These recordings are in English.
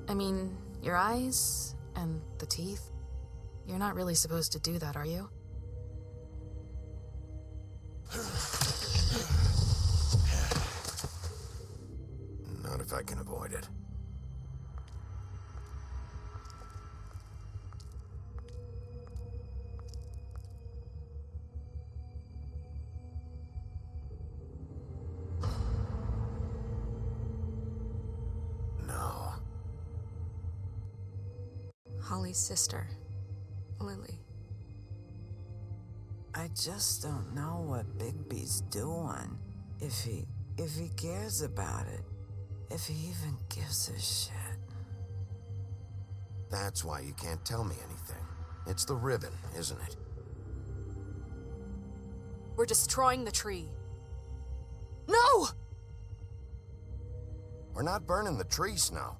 I mean, your eyes and the teeth. You're not really supposed to do that, are you? Not if I can avoid it. No. Holly's sister, Lily. I just don't know what Bigby's doing. If he cares about it. If he even gives a shit. That's why you can't tell me anything. It's the ribbon, isn't it? We're destroying the tree. No! We're not burning the tree, Snow.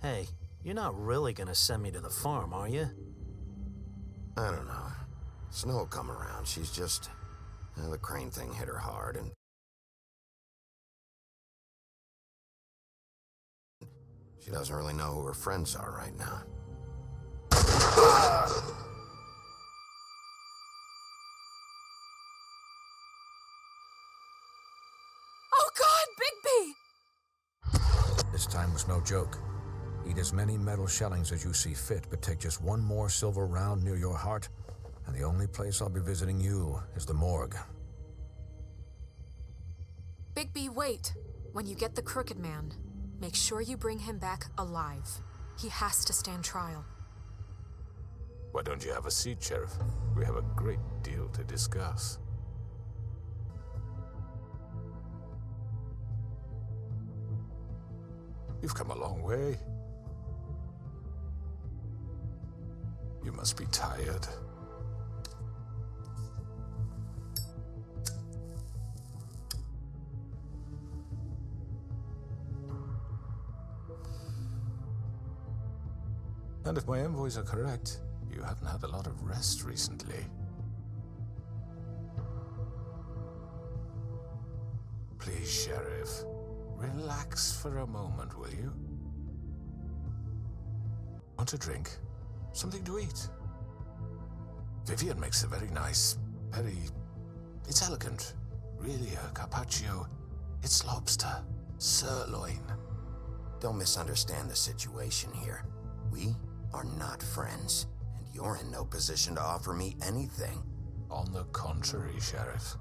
Hey, you're not really gonna send me to the farm, are you? I don't know. Snow will come around. She's just... the crane thing hit her hard, and... she doesn't really know who her friends are right now. Oh God, Bigby! This time was no joke. Eat as many metal shellings as you see fit, but take just one more silver round near your heart, and the only place I'll be visiting you is the morgue. Bigby, wait. When you get the Crooked Man, make sure you bring him back alive. He has to stand trial. Why don't you have a seat, Sheriff? We have a great deal to discuss. You've come a long way. You must be tired. And if my envoys are correct, you haven't had a lot of rest recently. Please, Sheriff, relax for a moment, will you? Want a drink? Something to eat? Vivian makes a very nice, it's elegant. Really a carpaccio. It's lobster, sirloin. Don't misunderstand the situation here. We are not friends, and you're in no position to offer me anything. On the contrary, Sheriff.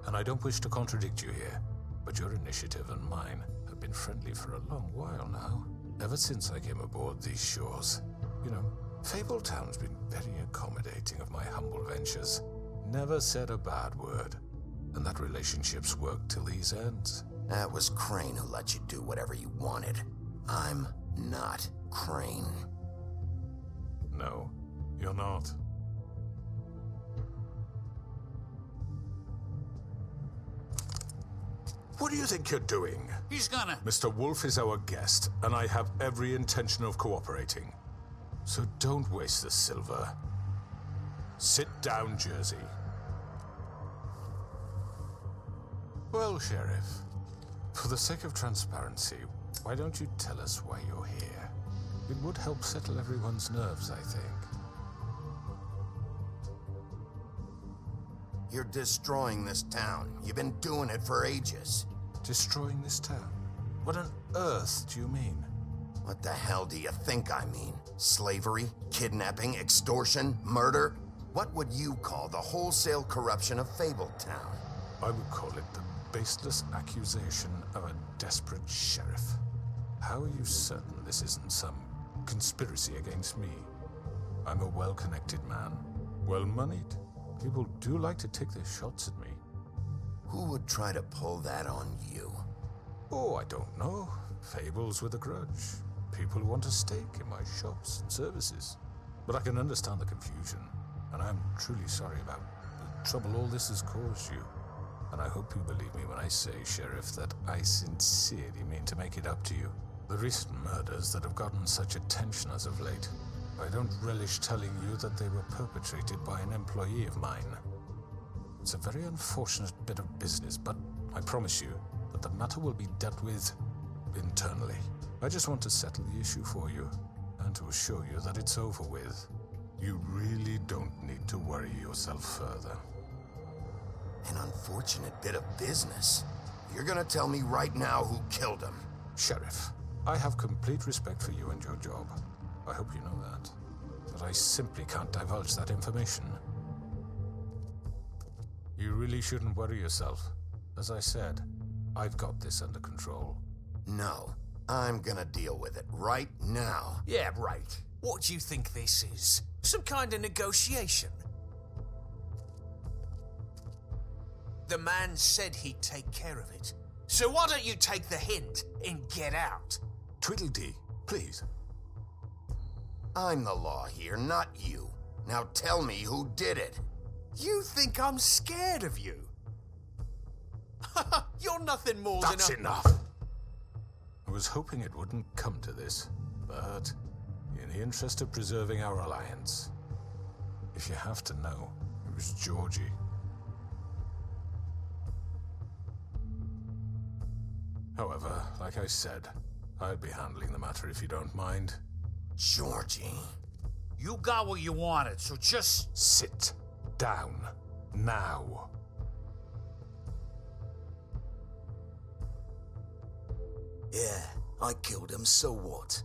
And I don't wish to contradict you here, but your initiative and mine have been friendly for a long while now. Ever since I came aboard these shores. You know, Fabletown's been very accommodating of my humble ventures. Never said a bad word. And that relationship's worked till these ends. That was Crane who let you do whatever you wanted. I'm not Crane. No, you're not. What do you think you're doing? He's gonna... Mr. Wolf is our guest, and I have every intention of cooperating. So don't waste the silver. Sit down, Jersey. Well, Sheriff, for the sake of transparency, why don't you tell us why you're here? It would help settle everyone's nerves, I think. You're destroying this town. You've been doing it for ages. Destroying this town? What on earth do you mean? What the hell do you think I mean? Slavery, kidnapping, extortion, murder? What would you call the wholesale corruption of Fabletown? I would call it the baseless accusation of a desperate sheriff. How are you certain this isn't some conspiracy against me? I'm a well-connected man, well-moneyed. People do like to take their shots at me. Who would try to pull that on you? Oh, I don't know. Fables with a grudge. People who want a stake in my shops and services. But I can understand the confusion, and I'm truly sorry about the trouble all this has caused you. And I hope you believe me when I say, Sheriff, that I sincerely mean to make it up to you. The recent murders that have gotten such attention as of late, I don't relish telling you that they were perpetrated by an employee of mine. It's a very unfortunate bit of business, but I promise you that the matter will be dealt with internally. I just want to settle the issue for you, and to assure you that it's over with. You really don't need to worry yourself further. An unfortunate bit of business. You're gonna tell me right now who killed him. Sheriff, I have complete respect for you and your job. I hope you know that. But I simply can't divulge that information. You really shouldn't worry yourself. As I said, I've got this under control. No, I'm gonna deal with it right now. Yeah, right. What do you think this is? Some kind of negotiation? The man said he'd take care of it. So why don't you take the hint and get out? Tweedledee, please. I'm the law here, not you. Now tell me who did it. You think I'm scared of you? You're nothing more than That's a... enough! I was hoping it wouldn't come to this, but in the interest of preserving our alliance, if you have to know, it was Georgie. However, like I said, I'll be handling the matter if you don't mind. Georgie. You got what you wanted, so just... Sit down. Now. Yeah, I killed him, so what?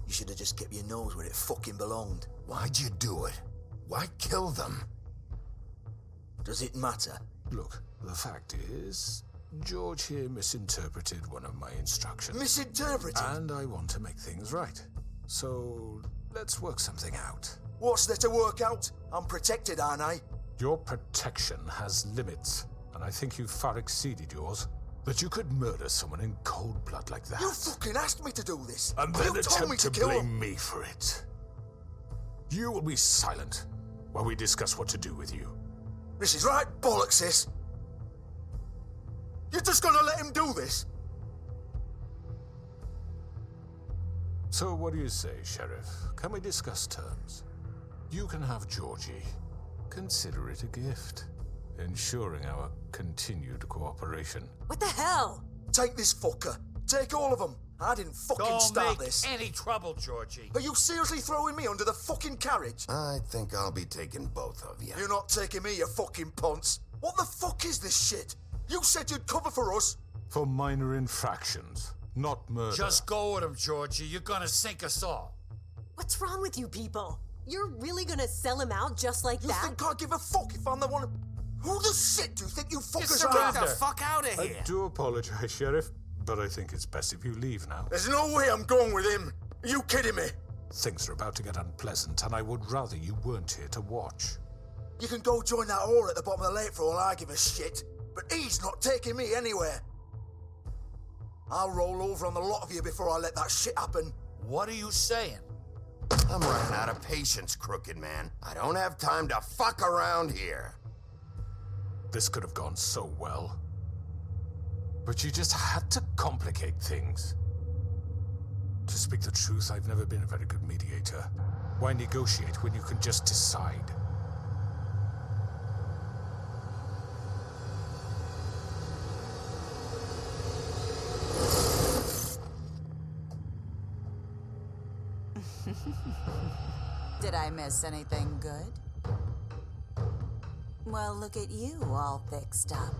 You should have just kept your nose where it fucking belonged. Why'd you do it? Why kill them? Does it matter? Look, the fact is, George here misinterpreted one of my instructions. Misinterpreted? And I want to make things right. So, let's work something out. What's there to work out? I'm protected, aren't I? Your protection has limits, and I think you've far exceeded yours. That you could murder someone in cold blood like that. You fucking asked me to do this. And then you told me attempt to to kill blame him. me for it. You will be silent while we discuss what to do with you. This is right bollocks, sis. You're just gonna let him do this? So what do you say, Sheriff? Can we discuss terms? You can have Georgie. Consider it a gift, ensuring our continued cooperation. What the hell? Take this fucker. Take all of them. I didn't fucking Don't start make this. any trouble, Georgie. Are you seriously throwing me under the fucking carriage? I think I'll be taking both of you. You're not taking me, you fucking ponce. What the fuck is this shit? You said you'd cover for us. For minor infractions, not murder. Just go with him, Georgie. You're gonna sink us all. What's wrong with you people? You're really gonna sell him out just like You that? think I give a fuck if I'm the one? Who the shit do you think you fuckers surrender. are? Get the fuck out of here. I do apologize, Sheriff, but I think it's best if you leave now. There's no way I'm going with him. Are you kidding me? Things are about to get unpleasant, and I would rather you weren't here to watch. You can go join that whore at the bottom of the lake for all I give a shit. But he's not taking me anywhere. I'll roll over on the lot of you before I let that shit happen. What are you saying? I'm running out of patience, crooked man. I don't have time to fuck around here. This could have gone so well. But you just had to complicate things. To speak the truth, I've never been a very good mediator. Why negotiate when you can just decide? Did I miss anything good? Well, look at you all fixed up.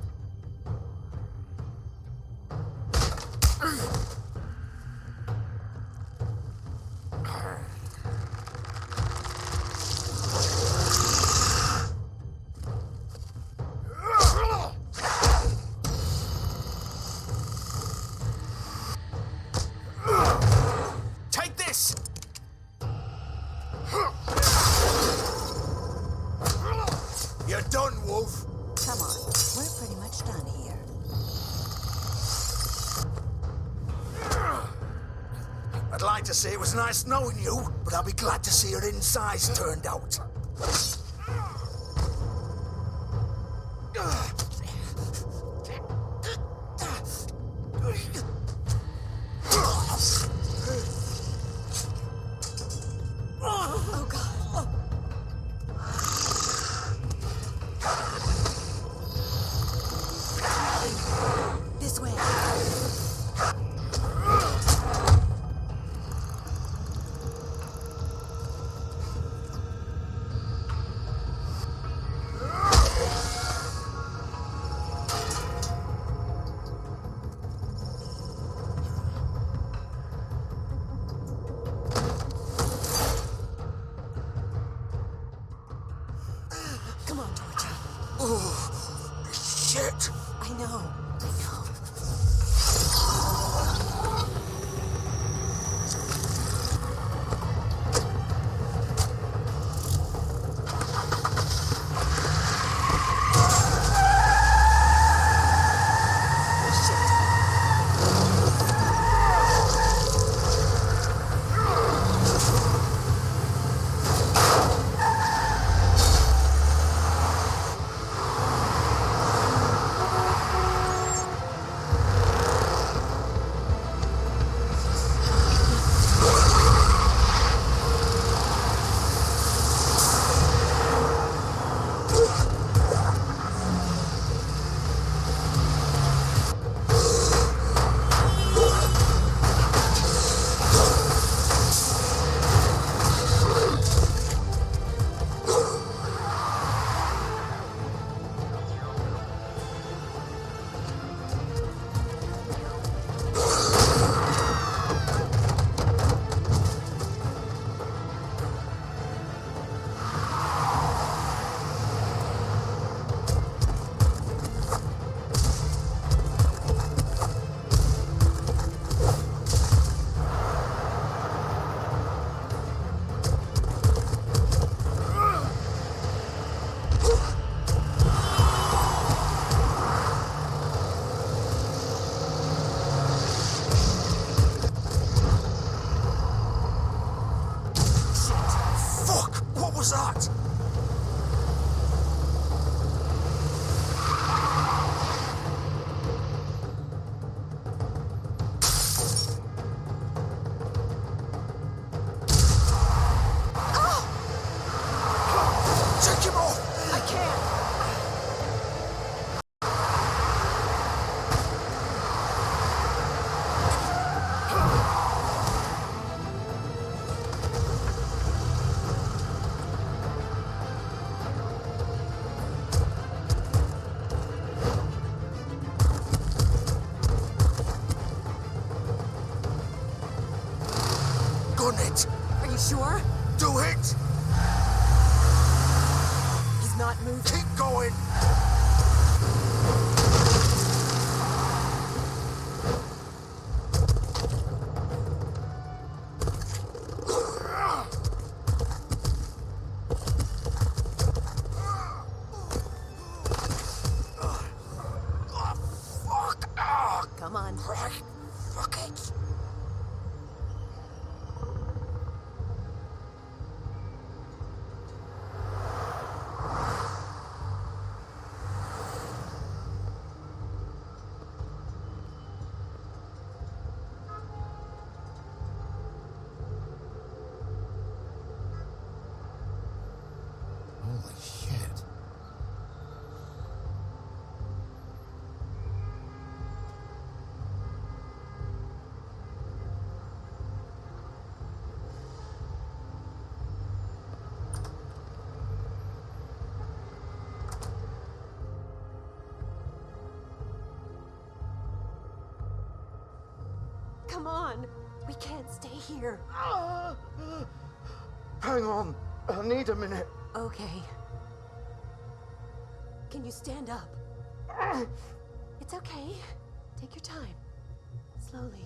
Take this! You're done, Wolf. Come on, we're pretty much done here. I'd like to say it was nice knowing you, but I'll be glad to see your insides turned out. Oh god. This way. I know. Are you sure? Do it! He's not moving. Keep going! Come on. Fuck it. Holy shit. Come on. We can't stay here. Hang on. I need a minute. Okay. Can you stand up? It's okay. Take your time. Slowly.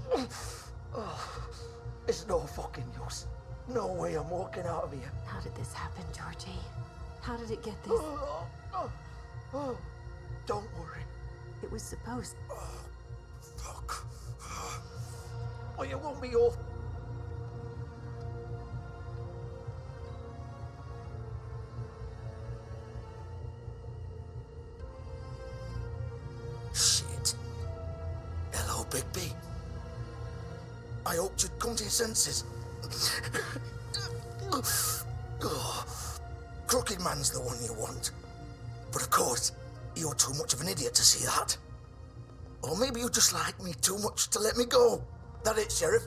It's no fucking use. No way I'm walking out of here. How did this happen, Georgie? How did it get this? Don't worry. It was supposed... Fuck. Well, you won't be off. Shit. Hello, Bigby. I hoped you'd come to your senses. Crooked Man's the one you want. But of course, you're too much of an idiot to see that. Or maybe you just like me too much to let me go. That it, Sheriff?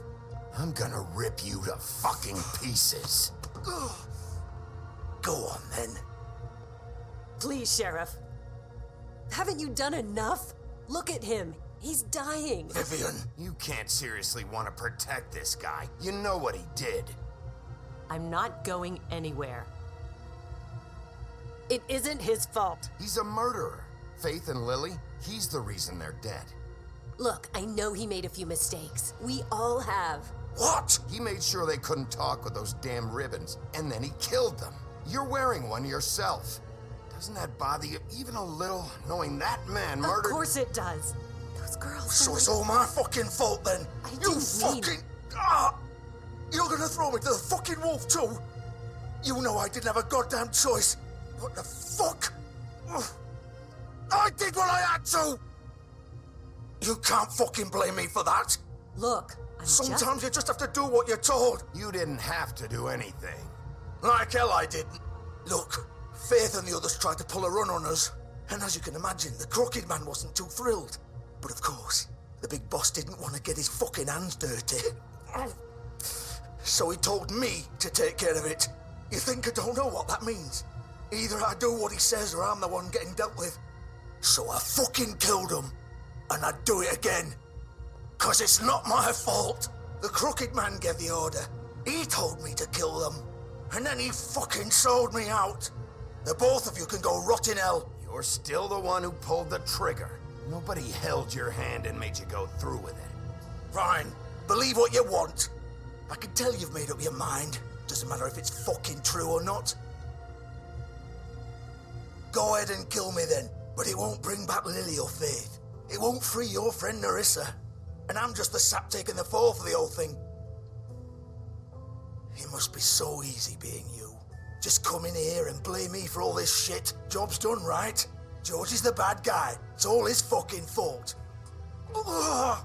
I'm gonna rip you to fucking pieces. Go on, then. Please, Sheriff. Haven't you done enough? Look at him. He's dying. Vivian. You can't seriously want to protect this guy. You know what he did. I'm not going anywhere. It isn't his fault. He's a murderer. Faith and Lily, He's the reason they're dead. Look, I know he made a few mistakes. We all have. What? He made sure they couldn't talk with those damn ribbons, and then he killed them. You're wearing one yourself. Doesn't that bother you even a little, knowing that man murdered... Of course it does. Those girls... So it's all my fucking fault then? You fucking... You're gonna throw me to the fucking wolf too? You know I didn't have a goddamn choice. What the fuck? I did what I had to! You can't fucking blame me for that. Look, Sometimes you just have to do what you're told. You didn't have to do anything. Like hell I didn't. Look, Faith and the others tried to pull a run on us. And as you can imagine, the Crooked Man wasn't too thrilled. But of course, the big boss didn't want to get his fucking hands dirty. So he told me to take care of it. You think I don't know what that means? Either I do what he says or I'm the one getting dealt with. So I fucking killed him. And I'd do it again. 'Cause it's not my fault. The Crooked Man gave the order. He told me to kill them. And then he fucking sold me out. The both of you can go rot in hell. You're still the one who pulled the trigger. Nobody held your hand and made you go through with it. Fine. Believe what you want. I can tell you've made up your mind. Doesn't matter if it's fucking true or not. Go ahead and kill me then. But it won't bring back Lily or Faith. It won't free your friend Narissa. And I'm just the sap taking the fall for the whole thing. It must be so easy being you. Just come in here and blame me for all this shit. Job's done, right? George is the bad guy. It's all his fucking fault. But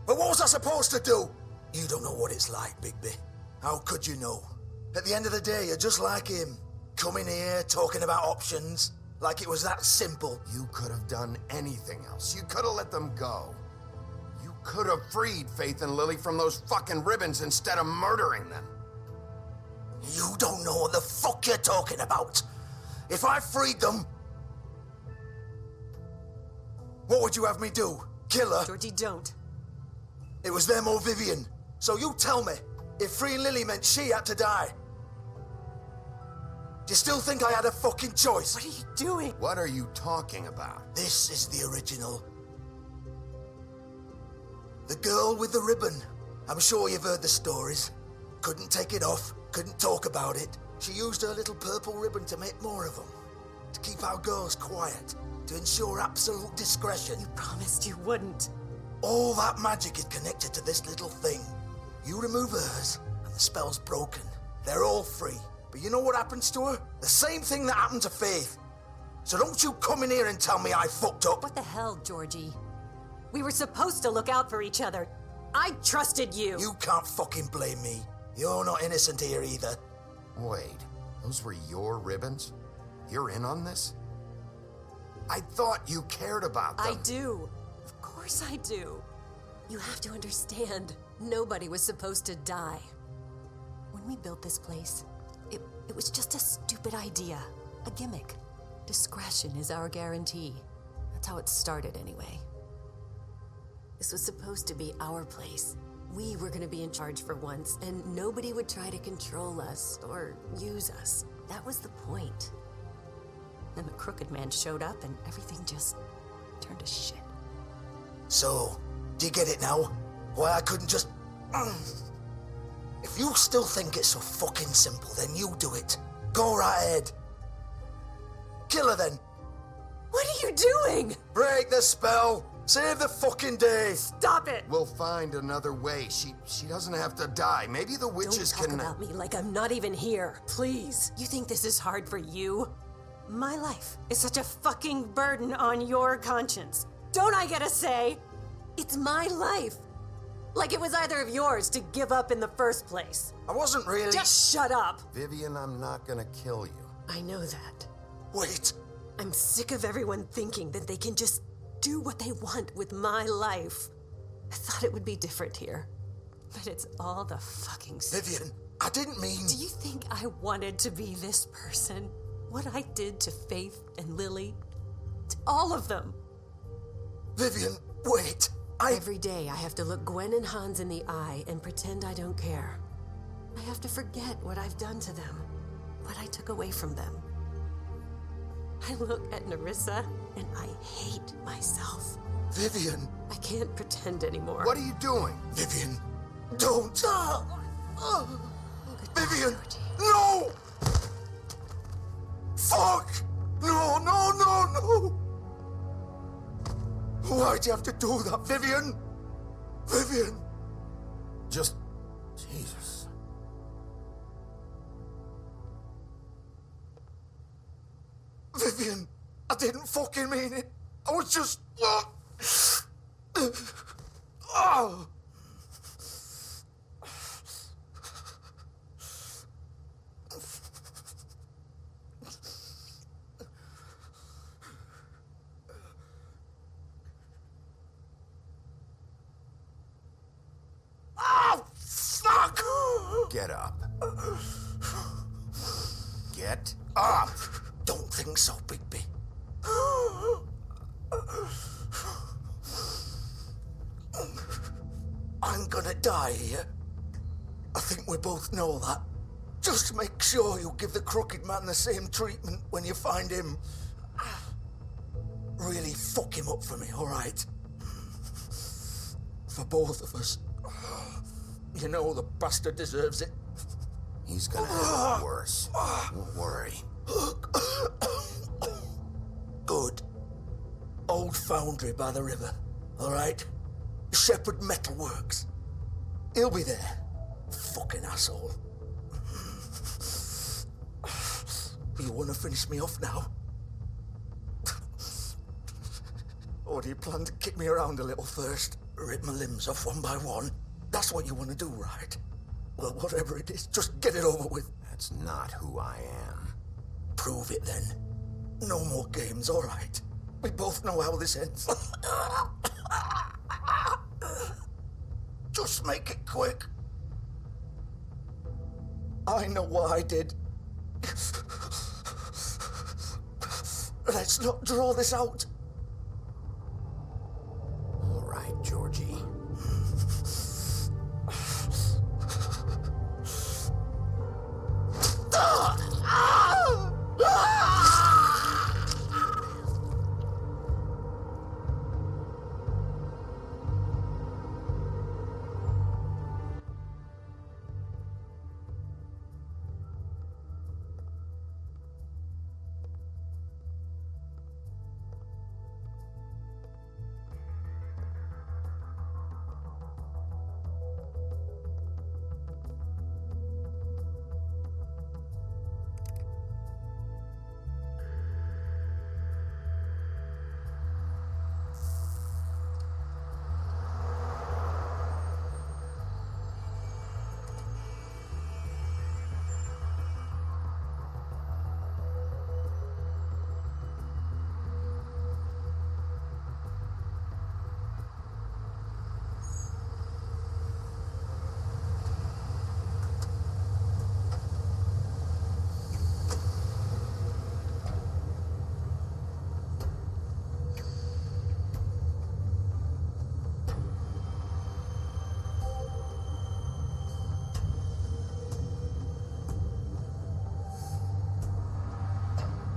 what was I supposed to do? You don't know what it's like, Bigby. How could you know? At the end of the day, you're just like him. Coming here, talking about options. Like it was that simple. You could have done anything else. You could have let them go. You could have freed Faith and Lily from those fucking ribbons instead of murdering them. You don't know what the fuck you're talking about. If I freed them... What would you have me do? Kill her? Georgie, don't. It was them or Vivian. So you tell me, if freeing Lily meant she had to die, do you still think I had a fucking choice? What are you doing? What are you talking about? This is the original. The girl with the ribbon. I'm sure you've heard the stories. Couldn't take it off, couldn't talk about it. She used her little purple ribbon to make more of them. To keep our girls quiet. To ensure absolute discretion. You promised you wouldn't. All that magic is connected to this little thing. You remove hers, and the spell's broken. They're all free. But you know what happens to her? The same thing that happened to Faith. So don't you come in here and tell me I fucked up. What the hell, Georgie? We were supposed to look out for each other. I trusted you. You can't fucking blame me. You're not innocent here either. Wait, those were your ribbons? You're in on this? I thought you cared about them. I do. Of course I do. You have to understand, nobody was supposed to die. When we built this place, it was just a stupid idea, a gimmick. Discretion is our guarantee. That's how it started anyway. This was supposed to be our place. We were going to be in charge for once, and nobody would try to control us or use us. That was the point. Then the Crooked Man showed up, and everything just turned to shit. So, do you get it now? Why I couldn't just... If you still think it's so fucking simple, then you do it. Go right ahead. Kill her then. What are you doing? Break the spell. Save the fucking day. Stop it. We'll find another way. She doesn't have to die. Maybe the witches Don't talk can... about me like I'm not even here. Please. You think this is hard for you? My life is such a fucking burden on your conscience. Don't I get a say? It's my life. Like it was either of yours to give up in the first place. I wasn't really... Just shut up. Vivian, I'm not gonna kill you. I know that. Wait. I'm sick of everyone thinking that they can just do what they want with my life. I thought it would be different here. But it's all the fucking same. Vivian, I didn't mean... Do you think I wanted to be this person? What I did to Faith and Lily? To all of them. Vivian, wait. Every day I have to look Gwen and Hans in the eye and pretend I don't care. I have to forget what I've done to them, what I took away from them. I I look at Nerissa and I hate myself. Vivian! I can't pretend anymore. What are you doing? Vivian! Don't! Vivian! Georgie. No! Fuck! No, no, no, no! Why'd you have to do that, Vivian? Vivian! Just... Jesus. Vivian, I didn't fucking mean it. I was just... Oh. Oh, fuck! Get up. Get up! Don't think so, Bigby. I'm gonna die here. I think we both know that. Just make sure you give the crooked man the same treatment when you find him. Really fuck him up for me, all right? For both of us. You know the bastard deserves it. He's gonna have it worse. Don't worry. Good. Old foundry by the river, all right? Shepherd Metalworks. He'll be there. Fucking asshole. You want to finish me off now? Or do you plan to kick me around a little first? Rip my limbs off one by one? That's what you want to do, right? Well, whatever it is, just get it over with. That's not who I am. Prove it then. No more games, all right? We both know how this ends. Just make it quick. I know what I did. Let's not draw this out. All right, Georgie.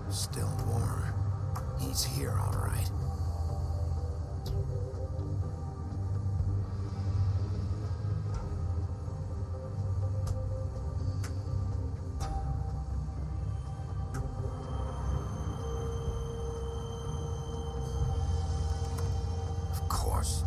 Still warm. He's here, all right. Of course.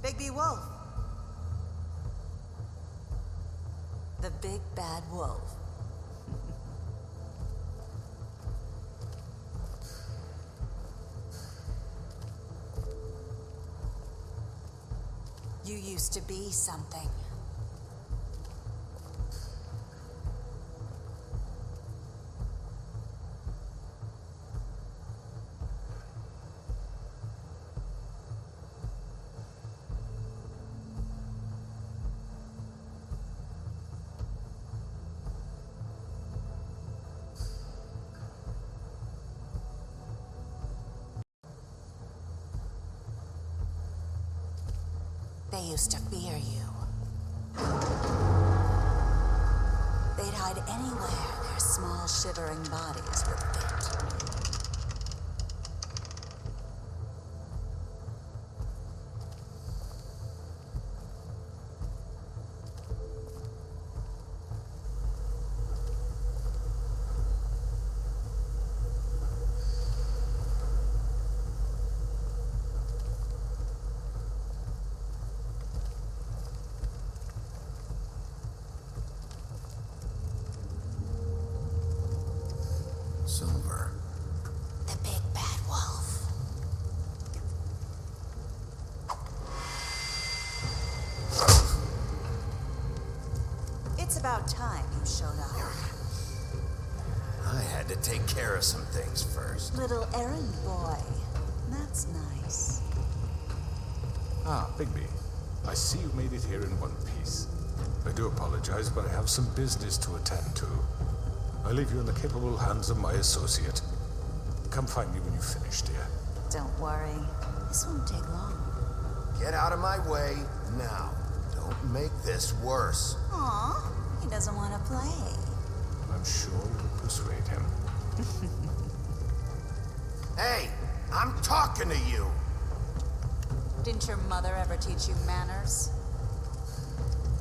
Bigby Wolf. The big bad wolf. You used to be something. They used to fear you. They'd hide anywhere their small, shivering bodies would fit. Silver. The big bad wolf. It's about time you showed up. I had to take care of some things first. Little errand boy. That's nice. Ah, Bigby. I see you made it here in one piece. I do apologize, but I have some business to attend to. I leave you in the capable hands of my associate. Come find me when you finish, dear. Don't worry. This won't take long. Get out of my way now. Don't make this worse. Aw, he doesn't want to play. I'm sure you'll persuade him. Hey, I'm talking to you. Didn't your mother ever teach you manners?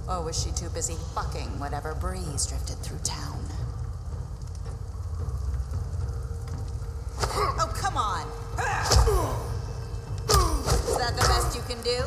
Or was she too busy fucking whatever breeze drifted through town? Oh, come on! Is that the best you can do?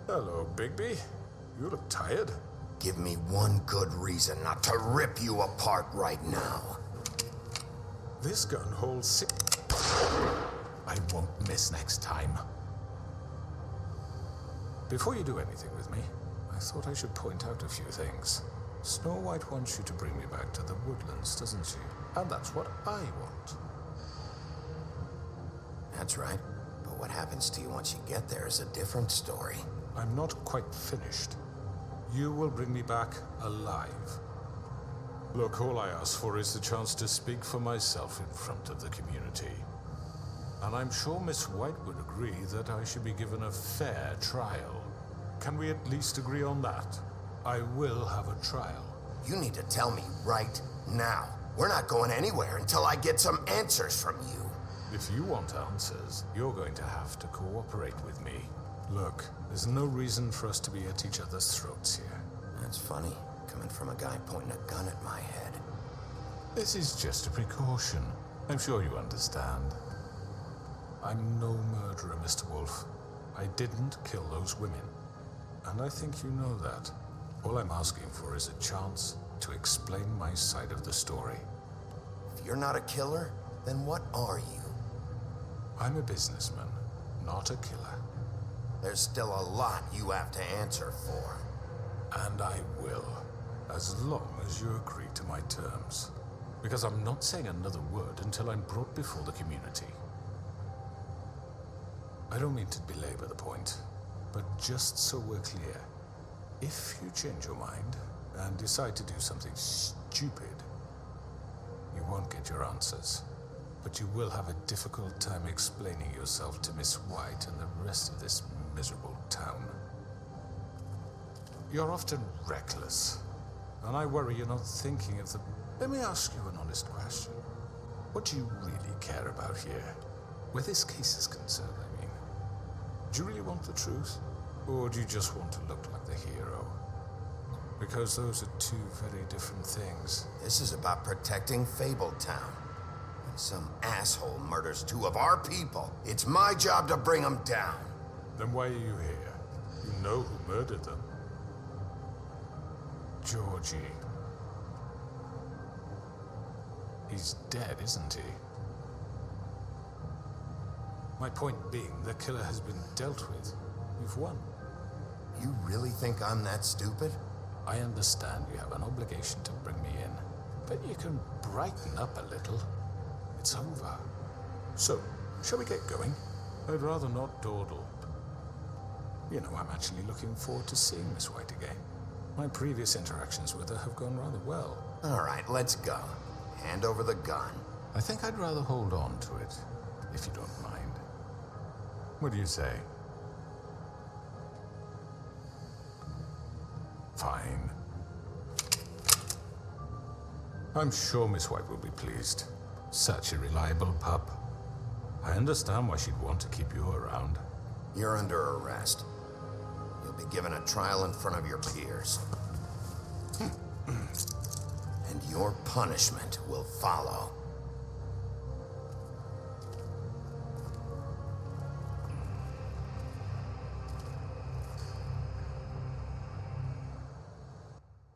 Hello, Bigby. You look tired. Give me one good reason not to rip you apart right now. This gun holds 6... I won't miss next time. Before you do anything with me, I thought I should point out a few things. Snow White wants you to bring me back to the woodlands, doesn't she? And that's what I want. That's right. But what happens to you once you get there is a different story. I'm not quite finished. You will bring me back alive. Look, all I ask for is the chance to speak for myself in front of the community. And I'm sure Miss White would agree that I should be given a fair trial. Can we at least agree on that? I will have a trial. You need to tell me right now. We're not going anywhere until I get some answers from you. If you want answers, you're going to have to cooperate with me. Look, there's no reason for us to be at each other's throats here. That's funny, coming from a guy pointing a gun at my head. This is just a precaution. I'm sure you understand. I'm no murderer, Mr. Wolf. I didn't kill those women. And I think you know that. All I'm asking for is a chance to explain my side of the story. If you're not a killer, then what are you? I'm a businessman, not a killer. There's still a lot you have to answer for. And I will, as long as you agree to my terms. Because I'm not saying another word until I'm brought before the community. I don't mean to belabor the point, but just so we're clear, if you change your mind and decide to do something stupid, you won't get your answers. But you will have a difficult time explaining yourself to Miss White and the rest of this miserable town. You're often reckless, and I worry you're not thinking of the... Let me ask you an honest question. What do you really care about here? Where this case is concerned, I mean. Do you really want the truth? Or do you just want to look like the hero? Because those are two very different things. This is about protecting Fabletown. When some asshole murders two of our people, it's my job to bring them down. Then why are you here? You know who murdered them. Georgie. He's dead, isn't he? My point being, the killer has been dealt with. You've won. You really think I'm that stupid? I understand you have an obligation to bring me in, but you can brighten up a little. It's over. So, shall we get going? I'd rather not dawdle. You know, I'm actually looking forward to seeing Miss White again. My previous interactions with her have gone rather well. All right, let's go. Hand over the gun. I think I'd rather hold on to it, if you don't mind. What do you say? Fine. I'm sure Miss White will be pleased. Such a reliable pup. I understand why she'd want to keep you around. You're under arrest. You'll be given a trial in front of your peers. And your punishment will follow.